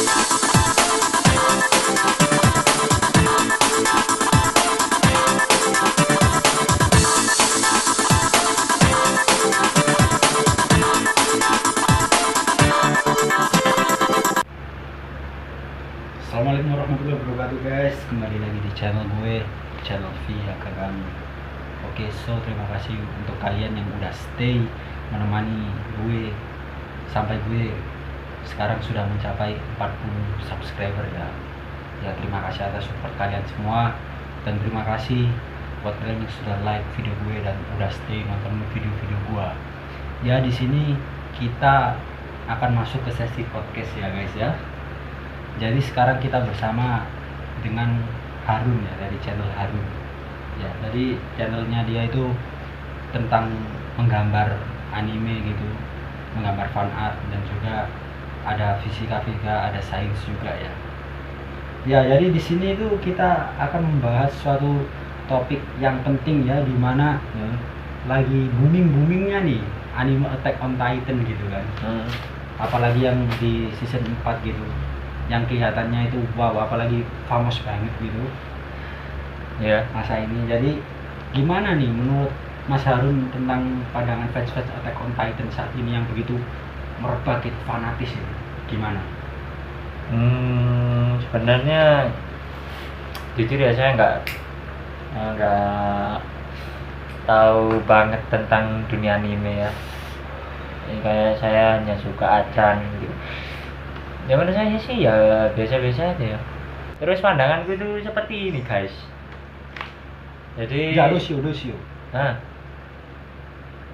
Assalamualaikum warahmatullahi wabarakatuh guys, kembali lagi di channel gue, channel Via Kagami. Oke, terima kasih untuk kalian yang udah stay menemani gue sampai gue sekarang sudah mencapai 40 subscriber ya. Ya, terima kasih atas support kalian semua, dan terima kasih buat kalian yang sudah like video gue dan udah stay nonton video-video gue. Ya, di sini kita akan masuk ke sesi podcast ya guys ya. Jadi sekarang kita bersama dengan Harun ya, dari channel Harun. Ya, dari channelnya dia itu tentang menggambar anime gitu, menggambar fan art, dan juga ada fisika, ada sains juga ya. Ya, jadi di sini itu kita akan membahas suatu topik yang penting ya, dimana lagi boomingnya nih anime Attack on Titan gitu kan. Apalagi yang di season 4 gitu, yang kelihatannya itu wow, apalagi famous banget gitu ya masa ini. Jadi gimana nih menurut Mas Harun tentang pandangan fans Attack on Titan saat ini yang begitu merebak gitu, fanatis itu gimana? Sebenarnya jujur ya, saya nggak tahu banget tentang dunia anime ya. Kayak saya hanya suka acan gitu. Ya menurut saya sih ya biasa-biasa aja ya. Terus pandanganku itu seperti ini guys. Jadi Rusio. Nah,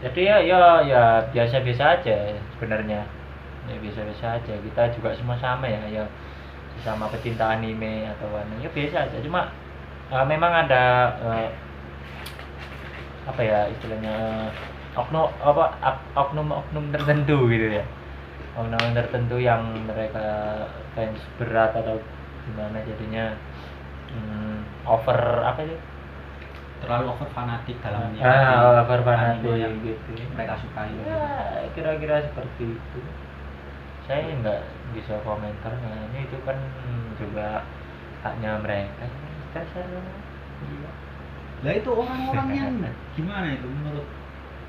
jadi ya biasa-biasa aja sebenarnya. Ya biasa-biasa aja. Kita juga semua sama ya sesama pecinta anime atau ya biasa aja. Cuma memang ada apa ya istilahnya oknum tertentu gitu ya. Oknum tertentu yang mereka fans berat atau gimana, jadinya over apa sih? Terlalu over fanatik dalam over fanatik yang gitu. Mereka sukai. Ya, kira-kira seperti itu. Saya nggak bisa komentar, nah, ini itu kan juga haknya mereka. Terserah. Iya. Lah itu orang-orangnya gimana itu menurut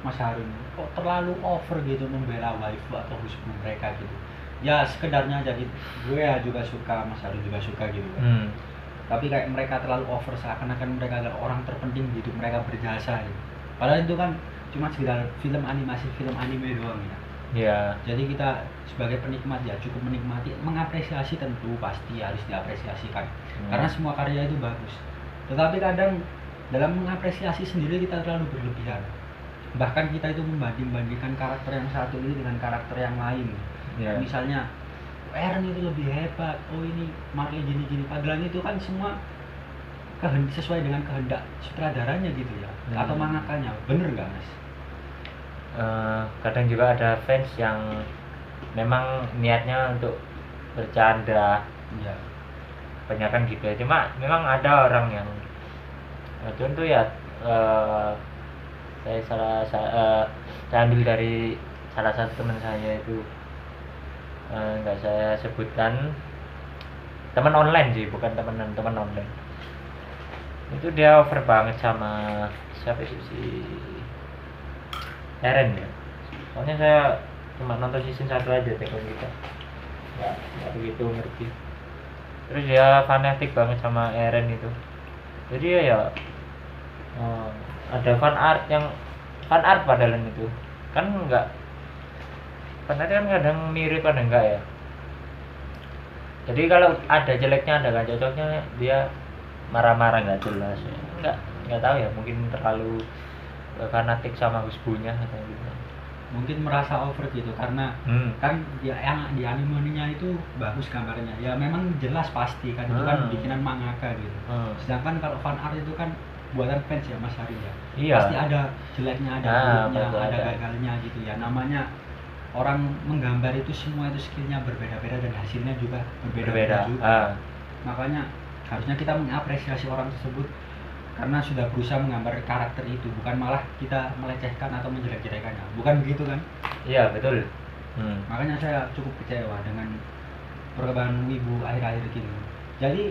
Mas Harun? Kok terlalu over gitu membela waifu atau husband mereka gitu? Ya sekedarnya aja gitu. Gue ya juga suka, Mas Harun juga suka gitu kan. Tapi kayak mereka terlalu over, seakan-akan mereka adalah orang terpenting gitu, mereka berjasa gitu. Padahal itu kan cuma sekedar film animasi, film anime doang ya. Iya. Jadi kita sebagai penikmat ya cukup menikmati, mengapresiasi, tentu pasti harus diapresiasikan. Karena semua karya itu bagus. Tetapi kadang dalam mengapresiasi sendiri kita terlalu berlebihan. Bahkan kita itu membanding-bandingkan karakter yang satu ini dengan karakter yang lain. Misalnya Eren itu lebih hebat, oh ini Marley gini-gini, padahal itu kan semua sesuai dengan kehendak sutradaranya gitu ya, atau mangakanya. Bener nggak Mas? Kadang juga ada fans yang memang niatnya untuk bercanda ya, kebanyakan gitu ya. Cuma memang ada orang yang contoh ya, saya ambil dari salah satu teman saya itu, nggak saya sebutkan, teman online sih, bukan teman online. Itu dia over banget sama siapa sih, si Eren ya. Soalnya saya cuma nonton season 1 aja tekon kita, nggak begitu ngerti. Terus dia fanatik banget sama Eren itu. Jadi ya ada fan art padahal itu kan enggak, fan art kan kadang mirip kadang enggak ya. Jadi kalau ada jeleknya, ada nggak cocoknya, dia marah-marah nggak jelas ya. Nggak tahu ya, mungkin terlalu fanatik sama husbunya atau gitu. Mungkin merasa over gitu karena kan dia yang di animenya itu bagus gambarnya ya, memang jelas pasti kan itu kan bikinan mangaka gitu. Sedangkan kalau fan art itu kan buatan fans ya Mas Hari ya. Iya. Pasti ada jeleknya, ada buruknya, ada gagalnya gitu ya. Namanya orang menggambar itu semua itu skillnya berbeda-beda dan hasilnya juga berbeda-beda juga. Makanya harusnya kita mengapresiasi orang tersebut karena sudah berusaha menggambar karakter itu, bukan malah kita melecehkan atau menjelek-jelekannya. Bukan begitu kan? Iya, betul. Makanya saya cukup kecewa dengan perkembangan wibu akhir-akhir gini. Jadi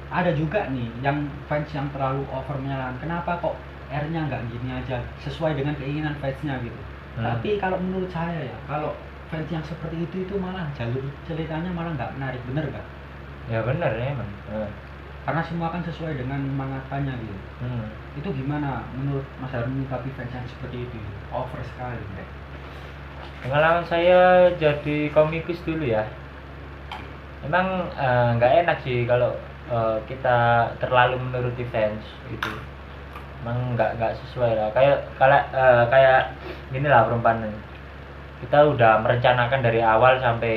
ada juga nih yang fans yang terlalu over menyalahkan, kenapa kok R-nya nggak gini aja sesuai dengan keinginan fansnya gitu. Tapi kalau menurut saya ya, kalau fans yang seperti itu malah jalur ceritanya malah nggak menarik, bener nggak? Ya bener ya emang. Karena semua kan sesuai dengan mangakannya gitu. Itu gimana menurut Mas Harun menyikapi fans yang seperti itu? Over sekali, Bre. Pengalaman saya jadi komikus dulu ya. Emang nggak enak sih kalau kita terlalu menuruti fans gitu. Emang nggak sesuai lah. Kayak gini lah perumpamaan. Kita udah merencanakan dari awal sampai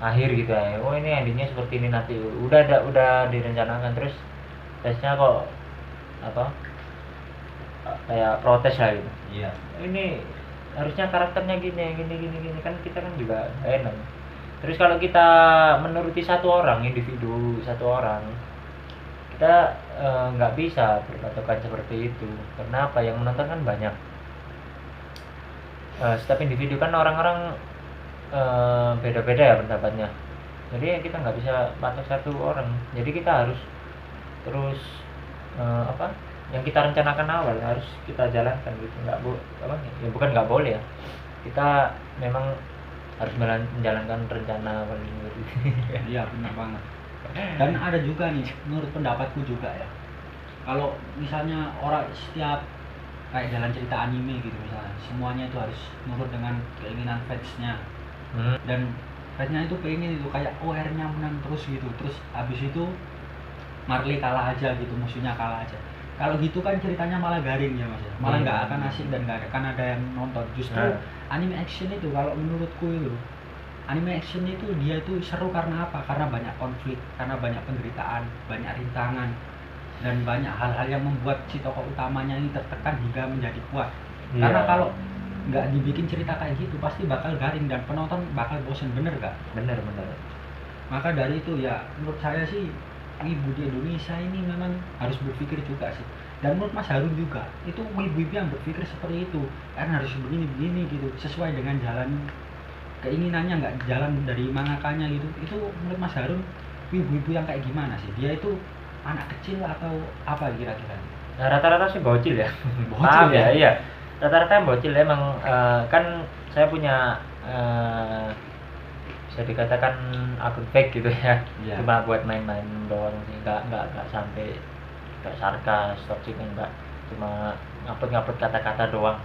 akhir gitu ya. Oh ini endingnya seperti ini nanti. Udah direncanakan, terus fansnya kok apa? Kayak protes lah gitu. Iya. Ini harusnya karakternya gini kan kita kan juga enak. Terus kalau kita menuruti individu satu orang, kita nggak bisa berpatokan seperti itu. Karena apa, yang menonton kan banyak. Setiap individu kan orang-orang beda-beda ya pendapatnya. Jadi kita nggak bisa patok satu orang. Jadi kita harus terus yang kita rencanakan awal harus kita jalankan gitu. Bukan nggak boleh ya, kita memang harus menjalankan rencana awal gitu. Iya benar banget. Dan ada juga nih, menurut pendapatku juga ya, kalau misalnya orang setiap kayak jalan cerita anime gitu misalnya, semuanya itu harus nurut dengan keinginan fansnya. Dan fansnya itu pengen itu kayak R-nya menang terus gitu, terus habis itu Marley kalah aja gitu, musuhnya kalah aja. Kalau gitu kan ceritanya malah garing ya Mas ya, malah nggak akan asik dan nggak akan ada yang nonton. Justru anime action itu kalau menurutku itu, anime action itu dia itu seru karena apa? Karena banyak konflik, karena banyak penderitaan, banyak rintangan, dan banyak hal-hal yang membuat si tokoh utamanya ini tertekan hingga menjadi kuat. Karena kalau nggak dibikin cerita kayak gitu pasti bakal garing dan penonton bakal bosen, bener gak? Bener. Maka dari itu ya menurut saya sih wibu di Indonesia ini memang harus berpikir juga sih. Dan menurut Mas Harun juga, itu wibu-wibu yang berpikir seperti itu kan harus begini gitu, sesuai dengan jalan keinginannya, nggak jalan dari mangakanya gitu. Itu menurut Mas Harun wibu-wibu yang kayak gimana sih? Dia itu anak kecil atau apa kira-kira? Nah, rata-rata sih bocil ya. Bocil ya? Iya. Rata-rata bocil emang. Kan saya punya bisa dikatakan akun fake gitu ya. Iya. Cuma buat main-main doang sih, nggak sampai kayak sarkas, toxic, enggak. Cuma ngupload kata-kata doang.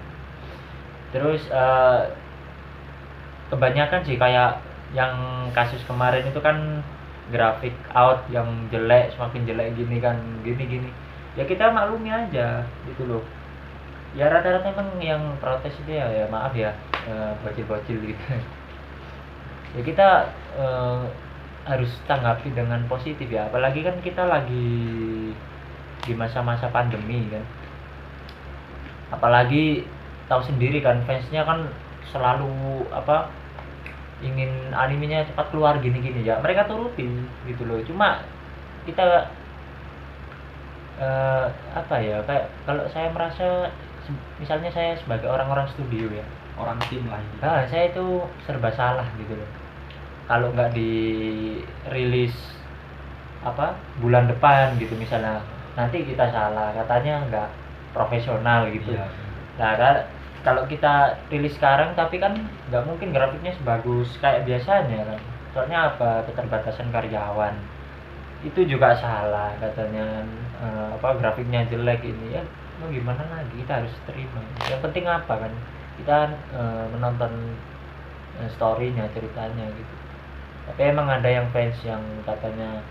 Terus kebanyakan sih kayak yang kasus kemarin itu kan grafik out yang jelek, semakin jelek gini kan, gini ya kita maklumi aja gitu loh. Ya rata-rata emang yang protes itu ya maaf ya, bocil-bocil gitu. Ya kita harus tanggapi dengan positif ya, apalagi kan kita lagi di masa-masa pandemi kan. Apalagi tahu sendiri kan, fansnya kan selalu ingin animenya cepat keluar gini ya, mereka turuti gitu loh. Cuma kita kayak kalau saya merasa misalnya saya sebagai orang-orang studio ya, orang tim lah ini. saya itu serba salah gitu loh kalau nggak dirilis bulan depan gitu misalnya, nanti kita salah katanya nggak profesional gitu. Iya. Nah kalau kita rilis sekarang tapi kan nggak mungkin grafiknya sebagus kayak biasanya kan, soalnya keterbatasan karyawan. Itu juga salah katanya, grafiknya jelek ini ya, mau gimana lagi, kita harus terima. Yang penting kan kita menonton story-nya, ceritanya gitu. Tapi emang ada yang fans yang katanya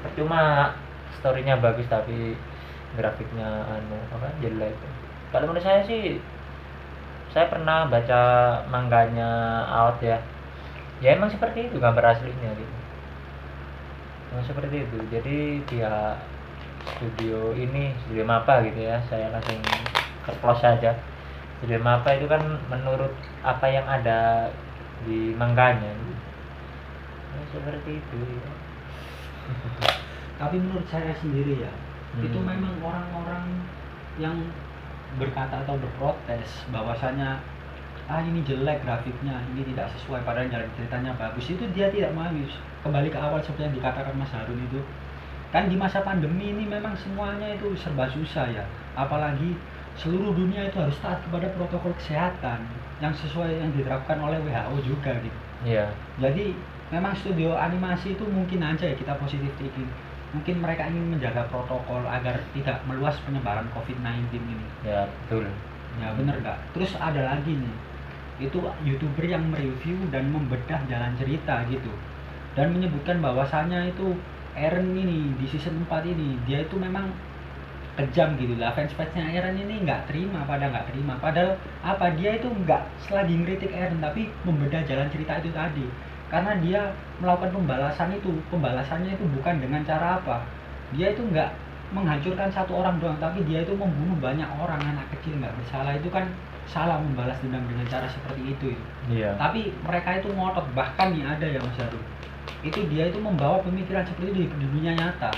percuma story-nya bagus tapi grafiknya jelek. Kalau menurut saya sih, saya pernah baca mangganya Out ya emang seperti itu gambar aslinya gitu, emang seperti itu. Jadi pihak studio Mappa gitu ya, saya langsung close saja. Studio Mappa itu kan menurut apa yang ada di mangganya seperti itu ya. Tapi menurut saya sendiri ya, itu memang orang-orang yang berkata atau berprotes bahwasanya ini jelek grafiknya, ini tidak sesuai, padahal jalan ceritanya bagus, itu dia tidak mau. Kembali ke awal seperti yang dikatakan Mas Harun itu, kan di masa pandemi ini memang semuanya itu serba susah ya, apalagi seluruh dunia itu harus taat kepada protokol kesehatan yang sesuai yang diterapkan oleh WHO juga gitu. Iya. Jadi memang studio animasi itu mungkin aja ya kita positif thinking, mungkin mereka ingin menjaga protokol agar tidak meluas penyebaran COVID-19 ini. Ya betul. Ya bener nggak? Terus ada lagi nih, itu YouTuber yang mereview dan membedah jalan cerita gitu, dan menyebutkan bahwasannya itu Eren ini di season 4 ini dia itu memang kejam gitu lah. Fans-fansnya Eren ini nggak terima, padahal apa, dia itu nggak selagi ngeritik Eren tapi membedah jalan cerita itu tadi, karena dia melakukan pembalasannya itu bukan dengan cara apa, dia itu nggak menghancurkan satu orang doang, tapi dia itu membunuh banyak orang, anak kecil nggak bersalah, itu kan salah membalas dendam dengan cara seperti itu. Iya. Tapi mereka itu ngotot, bahkan nih ada ya Mas Haru, itu dia itu membawa pemikiran seperti itu di dunia nyata.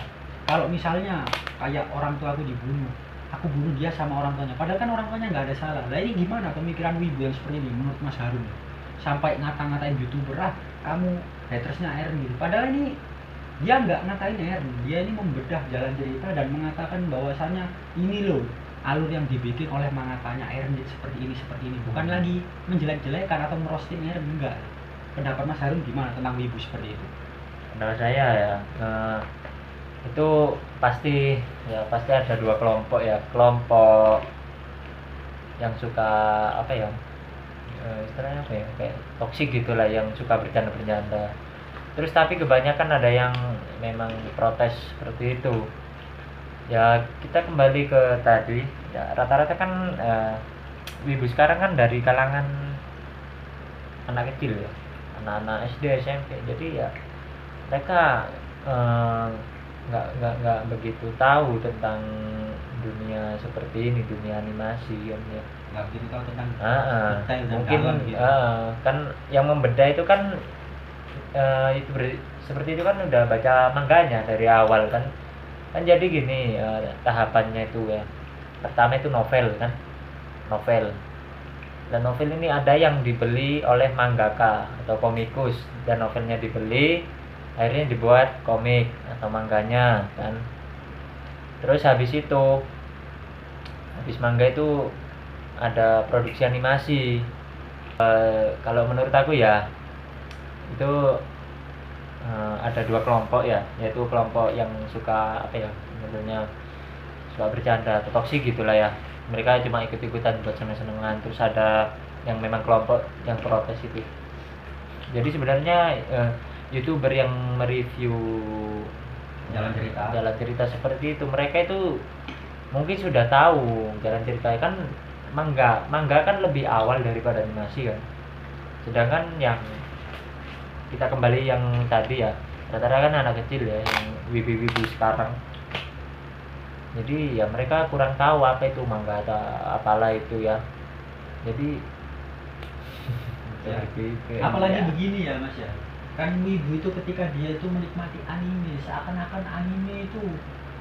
Kalau misalnya kayak orang tua aku dibunuh, aku bunuh dia sama orang tuanya, padahal kan orang tuanya nggak ada salah. Nah ini gimana pemikiran wibu yang seperti ini menurut Mas Harun? Sampai ngata-ngatain YouTuber, kamu hatersnya Eren gitu, padahal ini dia nggak ngatain Eren, dia ini membedah jalan cerita dan mengatakan bahwasannya ini loh alur yang dibikin oleh mangakanya Eren seperti ini, bukan lagi menjelek-jelekan atau merosting Eren, enggak. Pendapat Mas Harun gimana tentang wibu seperti itu? Pendapat saya ya, itu pasti ada dua kelompok ya, kelompok yang suka apa ya, istilahnya apa ya, kayak toksik gitulah, yang suka bercanda-bercanda. Terus tapi kebanyakan ada yang memang protes seperti itu. Ya kita kembali ke tadi, ya rata-rata kan wibu sekarang kan dari kalangan anak kecil ya, anak-anak SD, SMP. Jadi ya mereka nggak begitu tahu tentang dunia seperti ini, dunia animasi kan ya. Nggak begitu tahu tentang detail dan mungkin dalam gitu. Kan yang membedah itu kan seperti itu kan udah baca mangganya dari awal kan jadi gini, tahapannya itu ya, pertama itu novel kan, dan novel ini ada yang dibeli oleh mangaka atau komikus, dan novelnya dibeli akhirnya dibuat komik atau mangganya kan. Terus habis manga itu ada produksi animasi. Kalau menurut aku ya itu ada dua kelompok ya, yaitu kelompok yang suka apa ya, sebenarnya suka bercanda atau toksik gitulah ya, mereka cuma ikut-ikutan buat seneng-senengan. Terus ada yang memang kelompok yang protes itu. Jadi sebenarnya YouTuber yang mereview jalan cerita seperti itu, mereka itu mungkin sudah tahu jalan ceritanya kan. Manga kan lebih awal daripada animasi kan, sedangkan yang kita kembali yang tadi ya, rata-rata kan anak kecil ya, yang wibu-wibu sekarang. Jadi ya mereka kurang tahu apa itu manga atau apalah itu ya. Jadi ya. Apalagi ya. Begini ya Mas ya, kan wibu itu ketika dia itu menikmati anime, seakan-akan anime itu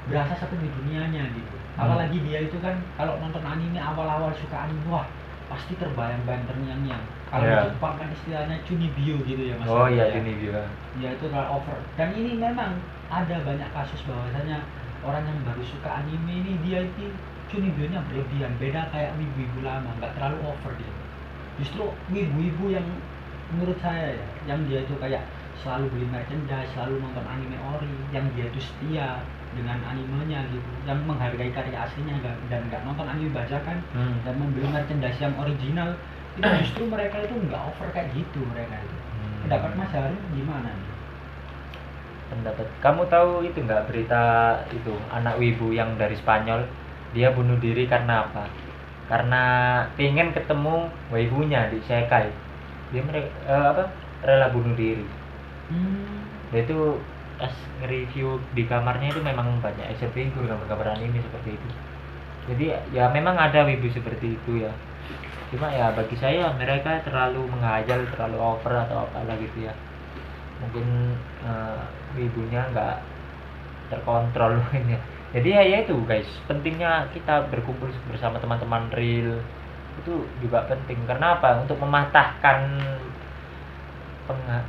berasa seperti dunianya gitu. Apalagi dia itu kan kalau nonton anime awal-awal suka anime, wah pasti terbayang-bayang terngiang-ngiang. Kalau di Jepang kan istilahnya chunibyo gitu ya Mas. Oh iya, chunibyo. Ya itu terlalu over. Dan ini memang ada banyak kasus bahwasanya orang yang baru suka anime ini dia itu chunibyo-nya berlebihan, beda kayak wibu-wibu lama, nggak terlalu over dia. Justru wibu-wibu yang menurut saya ya, yang dia itu kayak selalu beli merchandise, selalu nonton anime ori, yang dia itu setia dengan animenya gitu, yang menghargai karya aslinya dan nggak nonton anime bajakan dan membeli merchandise yang original, itu justru mereka itu nggak over kayak gitu mereka itu. Pendapat Mas Harun gimana nih? Pendapat kamu tahu itu nggak, berita itu anak wibu yang dari Spanyol, dia bunuh diri karena apa? Karena pengen ketemu waifunya di Sekai, dia rela bunuh diri. Dia itu pas nge-review di kamarnya itu memang banyak action figure, gambar-gambar anime seperti itu. Jadi ya memang ada wibu seperti itu ya. Cuma ya bagi saya mereka terlalu menghayal, terlalu over atau apalah gitu ya. Mungkin wibunya nggak terkontrol mungkin ya. Jadi ya itu guys, pentingnya kita berkumpul bersama teman-teman real, itu juga penting. Karena apa? Untuk mematahkan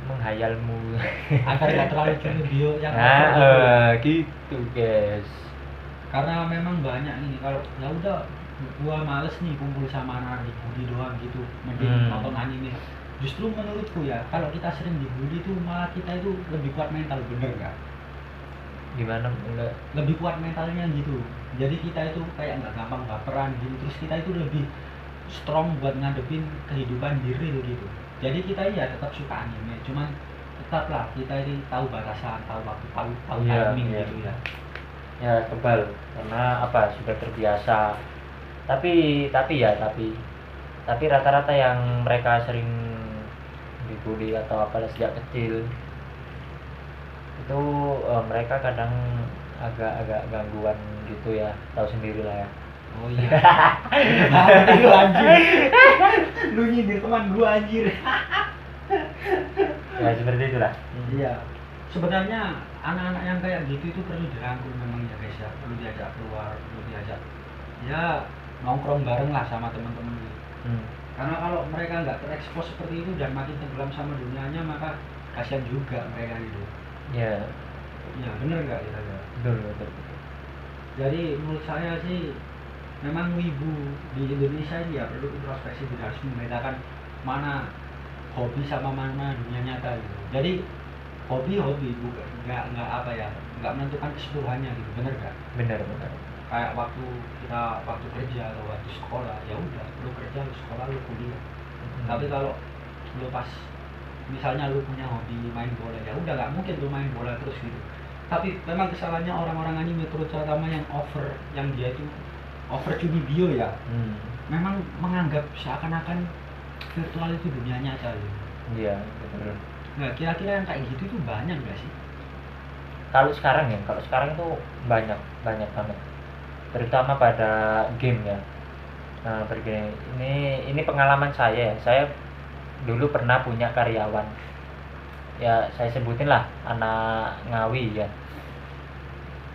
menghayalmu agar nggak terlalu curi bio yang nah over gitu ya. gitu guys. Karena memang banyak ini, kalau ya udah gua males nih kumpul sama anak dibully doang gitu, mending nonton anime. Justru menurutku ya, kalau kita sering dibully tuh malah kita itu lebih kuat mental, bener nggak? Gimana enggak? Lebih kuat mentalnya gitu. Jadi kita itu kayak nggak gampang baperan gitu, terus kita itu lebih strong buat ngadepin kehidupan di real gitu. Jadi kita ya tetap suka anime, cuman tetaplah kita ini tahu batasan, tahu waktu, tahu Iya, timing iya. gitu ya. Ya kebal karena apa, sudah terbiasa. Tapi rata-rata yang mereka sering dibully atau apalah sejak kecil itu mereka kadang agak gangguan gitu ya, tahu sendiri lah ya. Oh iya. Lu anjir. Lu nyindir teman gua anjir. Ya seperti itulah. Iya. Sebenarnya anak-anak yang kayak gitu itu perlu dirangkul memang ya guys ya. Perlu diajak keluar, perlu diajak ya nongkrong bareng lah sama teman-teman gitu. Karena kalau mereka nggak terekspos seperti itu dan makin tenggelam sama dunianya, maka kasihan juga mereka gitu. Ya, Iya, bener nggak ya? betul. Jadi menurut saya sih memang wibu di Indonesia ini ya perlu introspeksi, tidak harus membedakan mana hobi sama mana dunia nyata gitu. Jadi hobi bukan nggak apa ya, nggak menentukan keseluruhannya gitu, bener nggak? Benar. Kayak waktu kerja atau waktu sekolah, ya udah lu kerja, lu sekolah, lu kuliah. Tapi kalau lu pas misalnya lu punya hobi main bola, ya udah nggak mungkin lu main bola terus gitu. Tapi memang kesalahannya orang-orang anime terutama yang dia itu over cumi bio ya. Memang menganggap seakan-akan virtual itu dunia nyata gitu. Iya, betul. Nah, kira-kira yang kayak gitu itu banyak nggak sih? Kalau sekarang itu banyak banget. Terutama pada game ya. Nah, begini, ini pengalaman saya ya. Saya dulu pernah punya karyawan. Ya, saya sebutin lah anak Ngawi ya.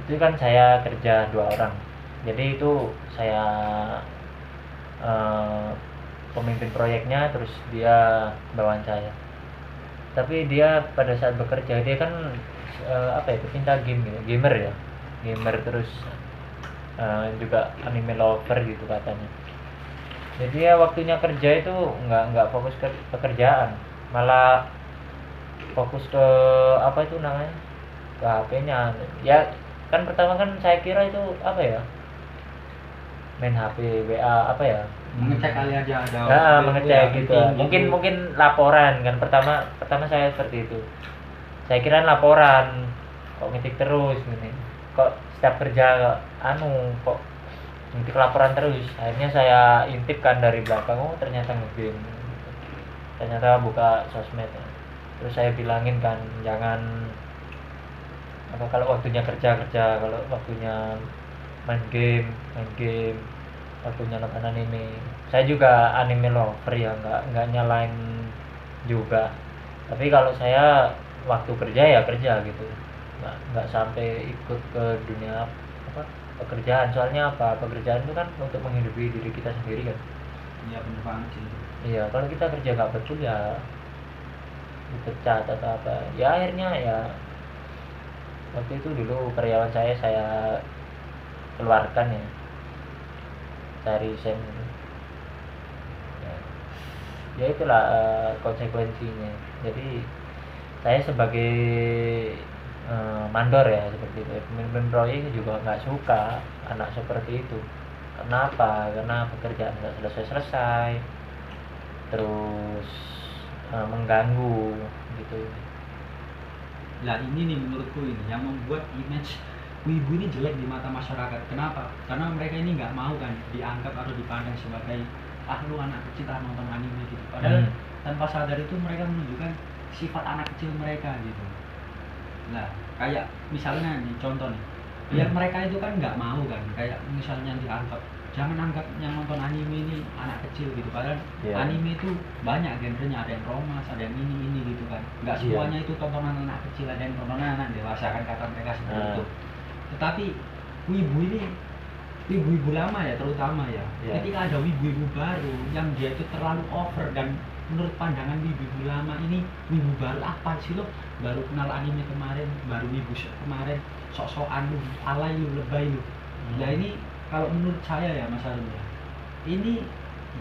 Itu kan saya kerja 2 orang. Jadi itu saya pemimpin proyeknya, terus dia bawaan saya. Tapi dia pada saat bekerja dia kan pecinta game gitu, gamer terus juga anime lover gitu katanya. Jadi ya waktunya kerja itu nggak fokus ke pekerjaan, malah fokus ke apa itu namanya, ke HP-nya. Ya kan pertama kan saya kira itu apa ya, main HP, WA apa ya, Mengecek kali aja ada mengecek gitu. Mungkin laporan kan, pertama saya seperti itu. Saya kira laporan, kok ngetik terus gini, kok setiap kerja kok ngetik laporan terus. Akhirnya saya intip kan dari belakang, oh ternyata ngegame, ternyata buka sosmed. Terus saya bilangin kan, jangan apa, kalau waktunya kerja, kalau waktunya main game, waktunya nonton anime. Saya juga anime lover ya, nggak nyalain juga. Tapi kalau saya waktu kerja ya kerja gitu, nggak sampai ikut ke dunia apa pekerjaan. Soalnya apa, pekerjaan itu kan untuk menghidupi diri kita sendiri kan. Iya, bener banget sih. Iya, kalau kita kerja nggak betul ya dipecat atau apa. Ya akhirnya ya waktu itu dulu karyawan saya keluarkan ya, cari sen. Ya itulah konsekuensinya. Jadi saya sebagai mandor ya seperti itu, pemimpin proyek juga nggak suka anak seperti itu. Kenapa? Karena pekerjaan nggak selesai, terus mengganggu gitu. Nah ini nih menurutku ini yang membuat image wibu ini jelek di mata masyarakat. Kenapa? Karena mereka ini nggak mau kan dianggap atau dipandang sebagai lu anak kecil nonton anime gitu. Padahal tanpa sadar itu mereka menunjukkan sifat anak kecil mereka gitu. Nah kayak misalnya nih contoh nih, biar mereka itu kan nggak mau kan, kayak misalnya dianggap jangan anggap yang nonton anime ini anak kecil gitu. Padahal anime itu banyak genrenya, ada yang romas, ada yang ini gitu kan. Nggak semuanya itu tontonan anak kecil, ada yang tontonan anak dewasa kan kata mereka seperti itu. Tetapi wibu ini wibu-wibu lama ya terutama ya. Iya. Ketika ada wibu-wibu baru yang dia itu terlalu over, dan menurut pandangan wibu-wibu lama ini, wibu baru apa sih lo? Baru kenal anime kemarin, baru wibu kemarin, sok-sokan lu, alay lu, lebay lu. Ya ini kalau menurut saya ya Mas Arun ya, ini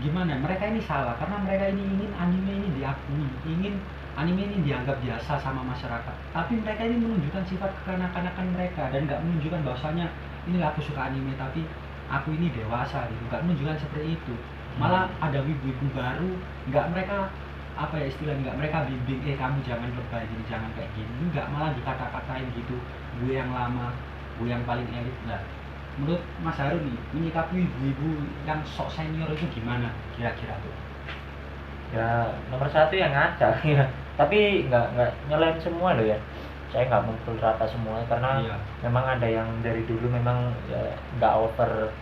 gimana? Mereka ini salah karena mereka ini ingin anime ini diakui, ingin anime ini dianggap biasa sama masyarakat. Tapi mereka ini menunjukkan sifat kekanak-kanakan mereka dan nggak menunjukkan bahwasanya inilah aku suka anime tapi aku ini dewasa gitu. Nggak menunjukkan seperti itu. Malah ada wibu-wibu baru, nggak mereka apa ya istilahnya, nggak mereka bimbing, kamu jangan lebay gini, jangan kayak gini, nggak, malah dikata-katain gitu, gue yang lama, gue yang paling elit. Nah, menurut Mas Harun nih, menyikapi ibu-ibu yang sok senior itu gimana kira-kira tuh? Ya nomor satu yang ngaca ya, tapi nggak nyalain semua loh ya, saya nggak mukul rata semua karena Iya. memang ada yang dari dulu memang ya nggak over,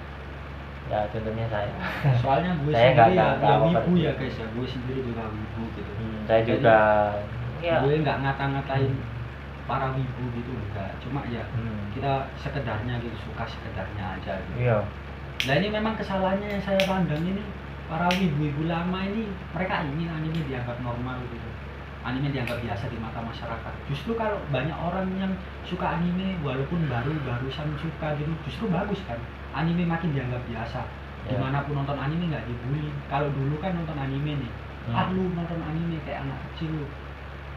ya contohnya saya. Soalnya gue Saya sendiri nggak ya over wibu ya gitu. guys ya, gue sendiri juga wibu gitu. Saya Jadi, juga ya. gue nggak ngata-ngatain para wibu gitu enggak, cuma ya kita sekedarnya gitu, suka sekedarnya aja gitu. Iya. Nah ini memang kesalahannya yang saya pandang ini, para wibu-wibu lama ini mereka ingin anime dianggap normal gitu, anime dianggap biasa di mata masyarakat. Justru kalau banyak orang yang suka anime walaupun barusan suka gitu, justru bagus kan, anime makin dianggap biasa. Ya. Dimanapun nonton anime nggak dibully. Kalau dulu kan nonton anime nih, lu nonton anime kayak anak kecil,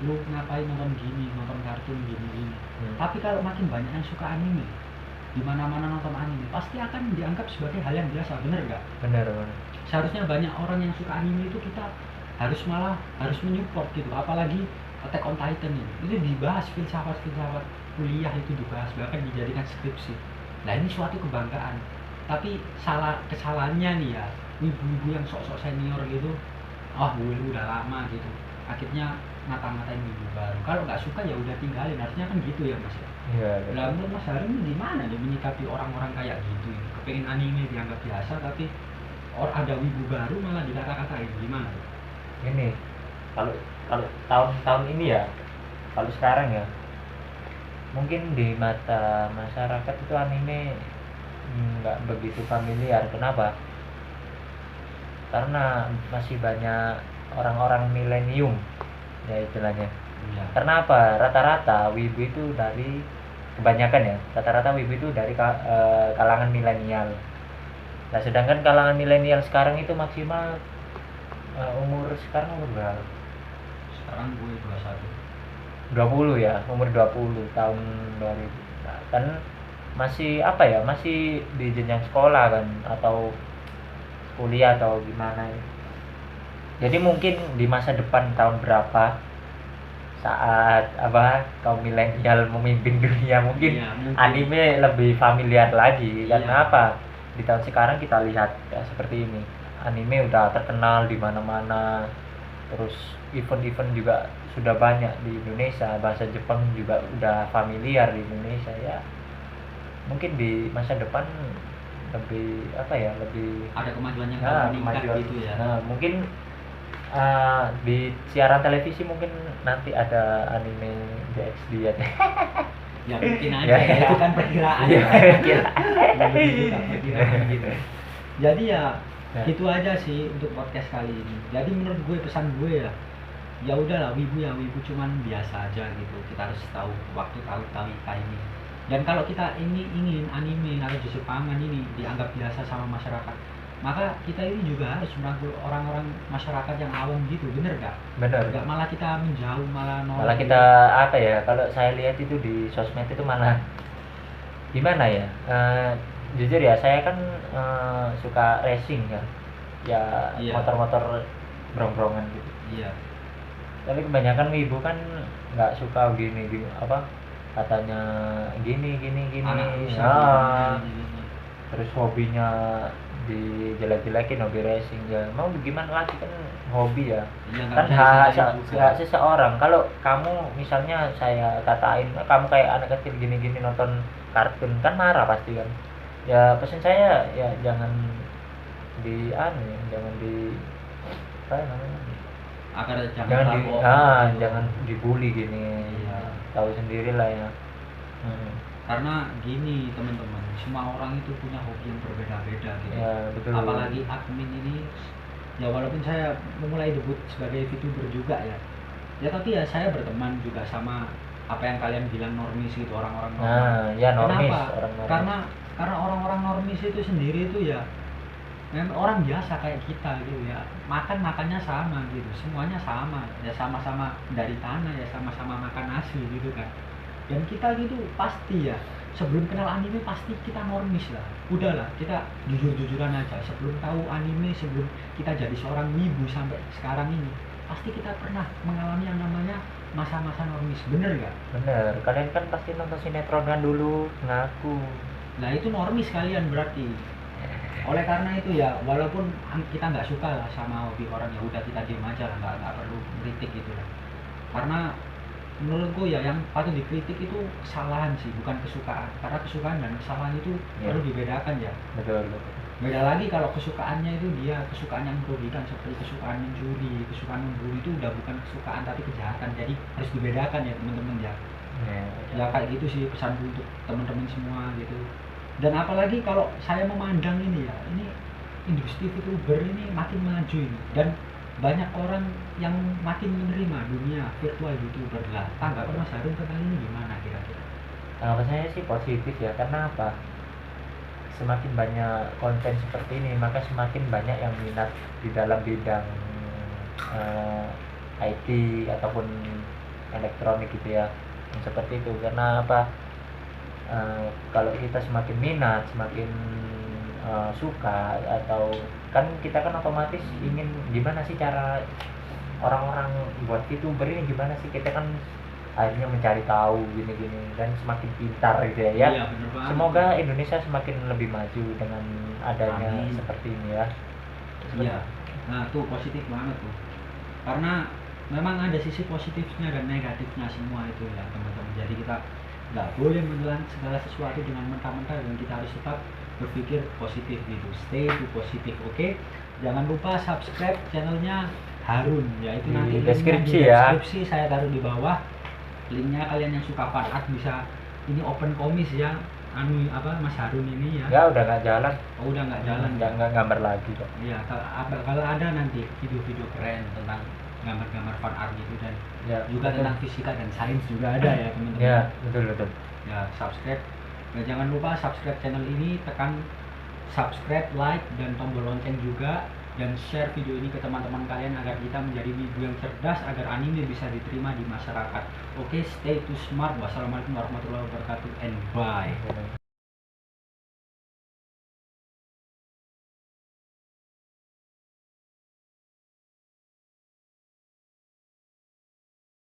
lu ngapain nonton gini, nonton kartun gini. Tapi kalau makin banyak yang suka anime, di mana-mana nonton anime, pasti akan dianggap sebagai hal yang biasa, bener nggak? Bener. Seharusnya banyak orang yang suka anime itu kita harus menyupport gitu, apalagi Attack on Titan ini. Itu dibahas filsafat kuliah, itu dibahas, bahkan dijadikan skripsi. Nah ini suatu kebanggaan. Tapi kesalahannya nih ya, ibu-ibu yang sok-sok senior gitu, gue udah lama gitu, akhirnya ngata-ngatain ibu baru. Kalau nggak suka ya udah tinggalin, harusnya kan gitu ya Mas ya. Iya. Lah menurut Mas Hari ini gimana nih menyikapi orang-orang kayak gitu ini? Kepengen anime dianggap biasa tapi ada wibu baru malah dikata-katain, gimana? Ini kalau tahun-tahun ini ya, kalau sekarang ya, mungkin di mata masyarakat itu anime nggak begitu familiar. Kenapa? Karena masih banyak orang-orang milenium ya istilahnya. Iya. Karena apa? Rata-rata wibu itu kebanyakan ya, rata-rata wibu itu dari kalangan milenial. Nah sedangkan kalangan milenial sekarang itu maksimal umur berapa? Sekarang gue 21. 20 ya, umur 20 tahun 2000. Nah, kan masih masih di jenjang sekolah kan, atau kuliah atau gimana ya. Jadi mungkin di masa depan tahun berapa, saat kaum milenial memimpin dunia, mungkin anime lebih familiar lagi. Karena apa? Di tahun sekarang kita lihat ya seperti ini, anime udah terkenal di mana-mana, terus event-event juga sudah banyak di Indonesia, bahasa Jepang juga udah familiar di Indonesia ya. Mungkin di masa depan lebih lebih ada kemajuan yang meningkat gitu ya. Nah, mungkin di siaran televisi mungkin nanti ada anime DxD ya. Ya mungkin aja ya, itu kan perkiraan. Perkiraan gitu. Jadi ya itu aja sih untuk podcast kali ini. Jadi menurut gue, pesan gue ya udahlah, wibu cuman biasa aja gitu. Kita harus tahu waktu tahu ini. Dan kalau kita ingin anime atau Jepangan ini dianggap biasa sama masyarakat, maka kita ini juga harus merangkul orang-orang masyarakat yang awam gitu, bener gak? Bener. Gak malah kita menjauh, malah nolak. Malah kita kalau saya lihat itu di sosmed itu malah gimana ya? Jujur ya, saya kan suka racing kan, ya motor-motor brong-brongan gitu. Iya. Tapi kebanyakan wibu kan nggak suka gini katanya gini. Terus hobinya dijelek-jelekin, hobi racing ya. Mau gimana lagi, kan hobi ya. Kan hak seseorang. Kalau kamu misalnya saya katain kamu kayak anak kecil gini nonton kartun, kan marah pasti kan. Ya pesan saya ya jangan jangan dibully gini. Tahu sendiri lah ya. Karena gini teman-teman, semua orang itu punya hobi yang berbeda-beda gitu. Ya, betul. Apalagi admin ini, ya walaupun saya memulai debut sebagai VTuber juga ya, tapi ya saya berteman juga sama apa yang kalian bilang normis gitu, orang-orang normal. Nah, ya normis, Kenapa? orang normis. Karena orang-orang normis itu sendiri itu ya memang orang biasa kayak kita gitu ya, makannya sama gitu, semuanya sama ya, sama-sama dari tanah ya, sama-sama makan nasi gitu kan. Dan kita gitu pasti ya, sebelum kenal anime pasti kita normis lah, udahlah kita jujur-jujuran aja, sebelum tahu anime, sebelum kita jadi seorang wibu sampai sekarang ini, pasti kita pernah mengalami yang namanya masa-masa normis, bener gak? Bener, kalian kan pasti nonton sinetron kan dulu, ngaku. Nah itu normis kalian berarti. Oleh karena itu ya, walaupun kita nggak suka lah sama hobi orang, ya udah kita diem aja lah, nggak perlu kritik gitu lah. Karena menurutku ya yang patut dikritik itu kesalahan sih, bukan kesukaan. Karena kesukaan dan kesalahan itu Ya. perlu dibedakan ya. Betul. Beda lagi kalau kesukaannya itu dia kesukaan yang merugikan, seperti kesukaan mencuri, kesukaan memburu, itu udah bukan kesukaan tapi kejahatan. Jadi harus dibedakan ya teman-teman ya. Ya kayak gitu sih pesanku untuk teman-teman semua gitu. Dan apalagi kalau saya memandang ini ya, ini industri VTuber ini makin maju ini, dan banyak orang yang makin menerima dunia virtual YouTuber lah. Tanggapan Mas Harun tentang ini gimana kira-kira? Tanggapan saya sih positif ya, karena apa? Semakin banyak konten seperti ini, maka semakin banyak yang minat di dalam bidang IT ataupun elektronik gitu ya, yang seperti itu. Karena apa? Kalau kita semakin minat, semakin suka, atau kan kita kan otomatis ingin gimana sih cara orang-orang buat VTuber ini, gimana sih, kita kan akhirnya mencari tahu gini-gini dan semakin pintar gitu ya. Iya, bener banget. Semoga Indonesia semakin lebih maju dengan adanya Amin. seperti ini ya. Iya. Nah tuh positif banget tuh. Karena memang ada sisi positifnya dan negatifnya semua itu ya teman-teman. Jadi kita nggak boleh menelan segala sesuatu dengan mentah-mentah, dan kita harus tetap berpikir positif gitu. Stay to positif, oke? Jangan lupa subscribe channelnya Harun ya, itu Di nanti deskripsi linknya di ya. deskripsi saya taruh di bawah. Linknya kalian yang suka fan art bisa, ini open komis ya, Mas Harun ini ya. Ya udah nggak jalan. Oh, udah nggak jalan ya. Nggak gambar lagi kok. Iya, kalau ada nanti video-video keren tentang gambar-gambar fan art gitu, dan Ya, juga betul. tentang fisika dan sains juga ada ya teman-teman. Ya, betul. Ya, subscribe. Ya, jangan lupa subscribe channel ini, tekan subscribe, like, dan tombol lonceng juga, dan share video ini ke teman-teman kalian agar kita menjadi wibu yang cerdas, agar anime bisa diterima di masyarakat. Oke, stay to smart. Wassalamualaikum warahmatullahi wabarakatuh, and bye.